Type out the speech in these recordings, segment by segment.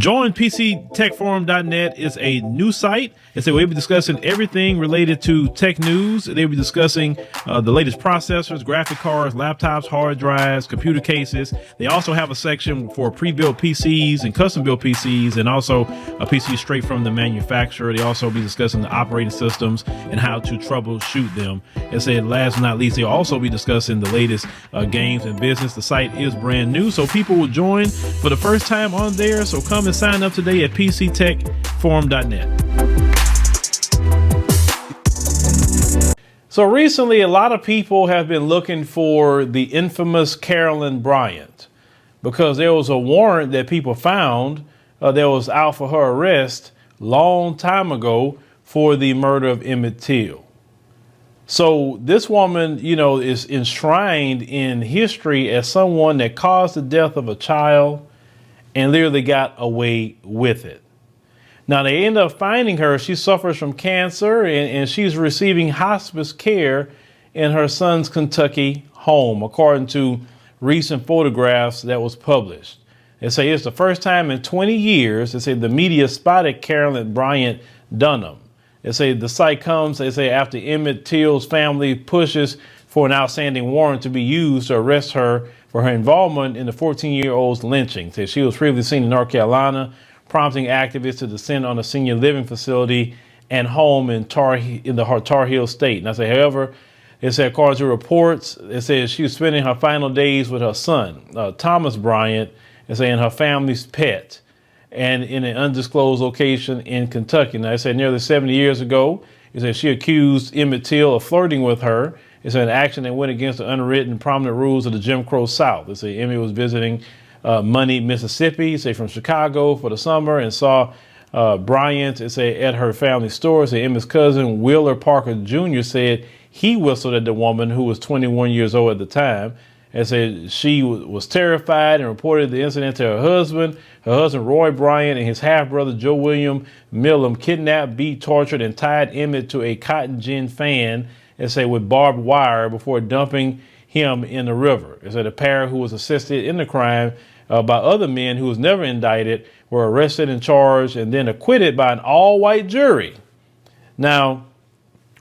Join PCTechForum.net is a new site. We'll be discussing everything related to tech news. They'll be discussing the latest processors, graphic cards, laptops, hard drives, computer cases. They also have a section for pre-built PCs and custom-built PCs, and also a PC straight from the manufacturer. They also be discussing the operating systems and how to troubleshoot them. Last but not least, they'll also be discussing the latest games and business. The site is brand new, so people will join for the first time on there. So come and sign up today at PCTechForum.net. So recently, a lot of people have been looking for the infamous Carolyn Bryant because there was a warrant that people found that was out for her arrest long time ago for the murder of Emmett Till. So this woman, is enshrined in history as someone that caused the death of a child and literally got away with it. Now, they end up finding her. She suffers from cancer and she's receiving hospice care in her son's Kentucky home, according to recent photographs that was published. They say it's the first time in 20 years, they say the media spotted Carolyn Bryant Dunham. They say the site comes, after Emmett Till's family pushes for an outstanding warrant to be used to arrest her for her involvement in the 14-year-old's lynching. Say she was previously seen in North Carolina, prompting activists to descend on a senior living facility and home in the Tar Heel state. And however, according to reports, she was spending her final days with her son, Thomas Bryant, and her family's pet, and in an undisclosed location in Kentucky. Now, nearly 70 years ago, she accused Emmett Till of flirting with her. It's an action that went against the unwritten prominent rules of the Jim Crow South. Emmett was visiting Money, Mississippi, from Chicago for the summer, and saw Bryant, at her family store. Emmett's cousin, Wheeler Parker Jr., said he whistled at the woman, who was 21 years old at the time, and said she was terrified and reported the incident to her husband. Her husband, Roy Bryant, and his half-brother, Joe William Millam, kidnapped, beat, tortured, and tied Emmett to a cotton gin fan, with barbed wire before dumping him in the river. The pair, who was assisted in the crime by other men who was never indicted, were arrested and charged and then acquitted by an all-white jury. Now,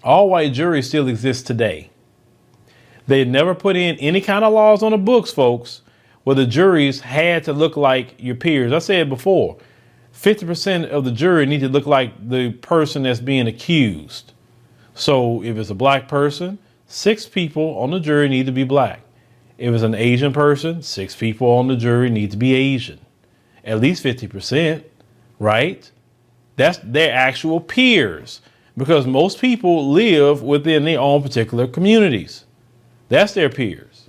all-white juries still exist today. They never put in any kind of laws on the books, folks, where the juries had to look like your peers. I said before, 50% of the jury need to look like the person that's being accused. So if it's a black person, 6 people on the jury need to be black. If it's an Asian person, 6 people on the jury need to be Asian. At least 50%, right? That's their actual peers, because most people live within their own particular communities. That's their peers.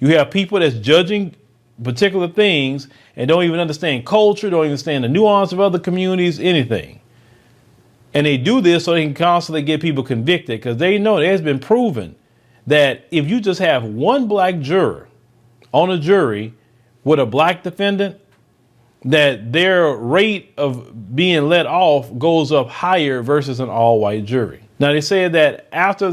You have people that's judging particular things and don't even understand culture, don't even understand the nuance of other communities, anything. And they do this so they can constantly get people convicted, because they know it has been proven that if you just have one black juror on a jury with a black defendant, that their rate of being let off goes up higher versus an all-white jury. Now, they said that after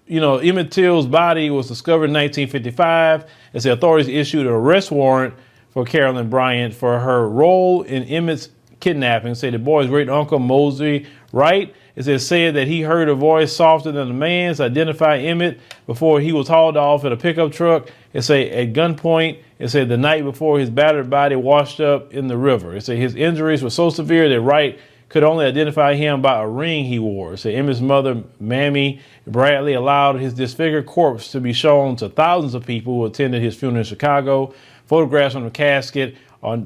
Emmett Till's body was discovered in 1955, the authorities issued an arrest warrant for Carolyn Bryant for her role in Emmett's kidnapping. The boy's great uncle, Mosey Wright, said that he heard a voice softer than a man's, identify Emmett before he was hauled off in a pickup truck. At gunpoint. The night before his battered body washed up in the river. His injuries were so severe that Wright could only identify him by a ring he wore. Emmett's mother, Mammy Bradley, allowed his disfigured corpse to be shown to thousands of people who attended his funeral in Chicago. Photographs from the casket are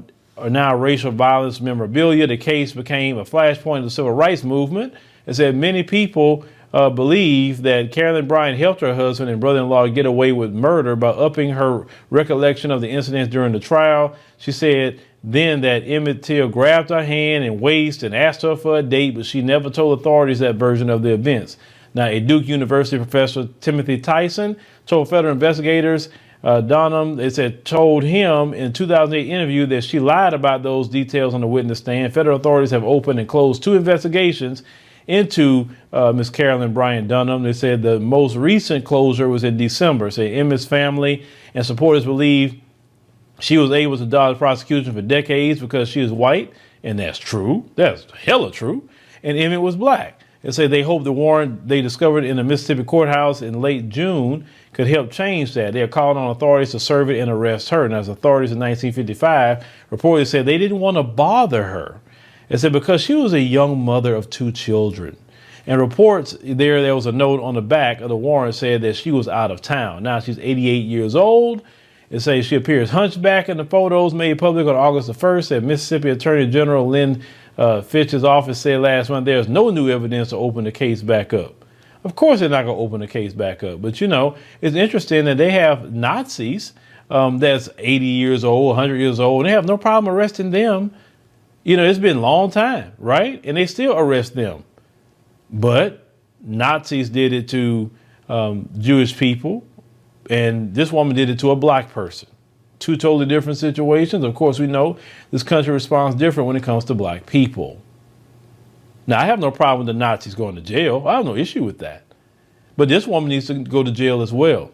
now racial violence memorabilia. The case became a flashpoint of the civil rights movement. Many people believe that Carolyn Bryant helped her husband and brother-in-law get away with murder by upping her recollection of the incidents during the trial. She said then that Emmett Till grabbed her hand and waist and asked her for a date, but she never told authorities that version of the events. Now, a Duke University professor, Timothy Tyson, told federal investigators Dunham, told him in a 2008 interview that she lied about those details on the witness stand. Federal authorities have opened and closed 2 investigations into Miss Carolyn Bryant Dunham. They said the most recent closure was in December. Emmett's family and supporters believe she was able to dodge prosecution for decades because she is white And that's true. That's hella true. And Emmett was black. They say they hope the warrant they discovered in the Mississippi courthouse in late June could help change that. They are calling on authorities to serve it and arrest her. And as authorities in 1955 reportedly said they didn't want to bother her. They said because she was a young mother of 2 children. And reports there was a note on the back of the warrant said that she was out of town. Now she's 88 years old. It says she appears hunchback in the photos made public on August the 1st. That Mississippi Attorney General Lynn Fitch's office said last month there's no new evidence to open the case back up. Of course they're not going to open the case back up. But, you know, it's interesting that they have Nazis that's 80 years old, 100 years old, and they have no problem arresting them. You know, it's been a long time, right? And they still arrest them. But Nazis did it to Jewish people, and this woman did it to a black person. 2 totally different situations. Of course, we know this country responds different when it comes to black people. Now, I have no problem with the Nazis going to jail. I have no issue with that. But this woman needs to go to jail as well.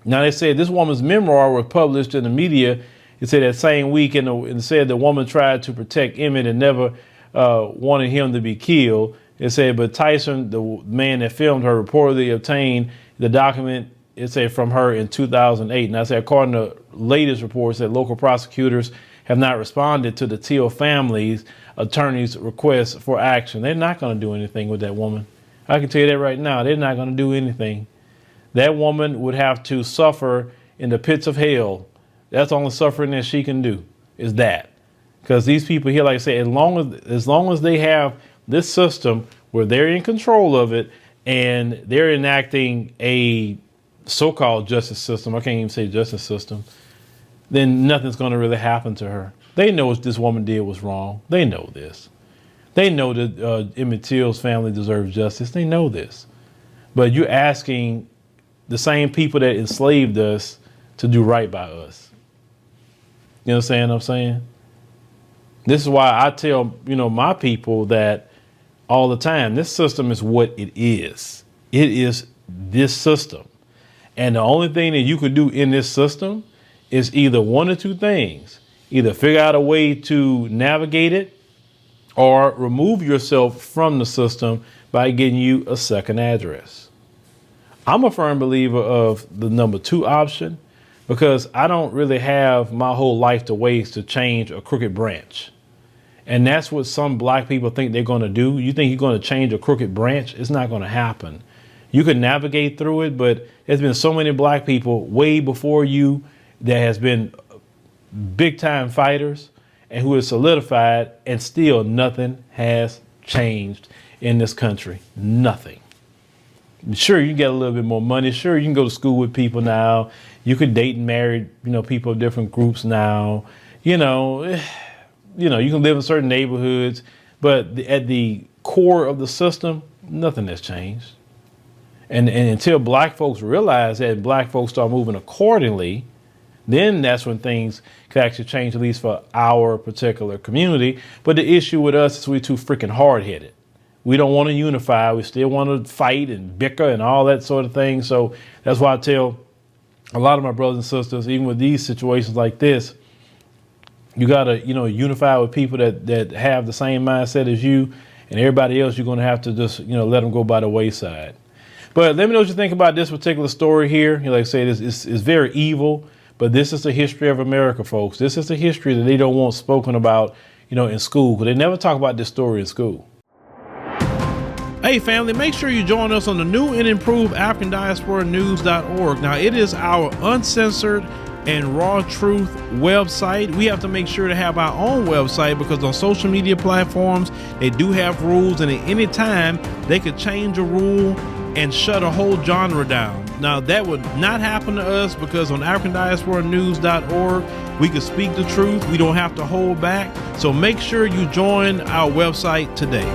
Now, they said this woman's memoir was published in the media. It said that same week, and said the woman tried to protect Emmett and never wanted him to be killed. It said, but Tyson, the man that filmed her, reportedly obtained the document, it said, from her in 2008. And I said, according to latest reports, that local prosecutors have not responded to the Teal family's attorney's request for action. They're not going to do anything with that woman. I can tell you that right now. They're not going to do anything. That woman would have to suffer in the pits of hell. That's the only suffering that she can do, is that. Because these people here, like I say, as long as they have this system where they're in control of it and they're enacting a so-called justice system, I can't even say justice system, then nothing's going to really happen to her. They know what this woman did was wrong. They know this. They know that Emmett Till's family deserves justice. They know this. But you're asking the same people that enslaved us to do right by us. You understand what I'm saying? This is why I tell, my people that all the time, this system is what it is. It is this system. And the only thing that you could do in this system is either one or 2 things. Either figure out a way to navigate it or remove yourself from the system by getting you a second address. I'm a firm believer of the number 2 option because I don't really have my whole life to waste to change a crooked branch. And that's what some black people think they're going to do. You think you're going to change a crooked branch? It's not going to happen. You can navigate through it, but there's been so many black people way before you that has been big time fighters and who has solidified, and still nothing has changed in this country. Nothing. Sure, you get a little bit more money. Sure, you can go to school with people now. You could date and marry, people of different groups now. You can live in certain neighborhoods, but at the core of the system, nothing has changed. And until black folks realize that, black folks start moving accordingly, then that's when things could actually change, at least for our particular community. But the issue with us is we're too freaking hard-headed. We don't want to unify. We still want to fight and bicker and all that sort of thing. So that's why I tell a lot of my brothers and sisters, even with these situations like this, you got to, unify with people that have the same mindset as you, and everybody else you're going to have to just, let them go by the wayside. But let me know what you think about this particular story here. Like I say, this is very evil, but this is the history of America, folks. This is the history that they don't want spoken about, in school, because they never talk about this story in school. Hey family, make sure you join us on the new and improved AfricanDiasporaNews.org. Now, it is our uncensored and raw truth website. We have to make sure to have our own website because on social media platforms, they do have rules, and at any time they could change a rule and shut a whole genre down. Now, that would not happen to us because on AfricanDiasporaNews.org, we can speak the truth. We don't have to hold back. So make sure you join our website today.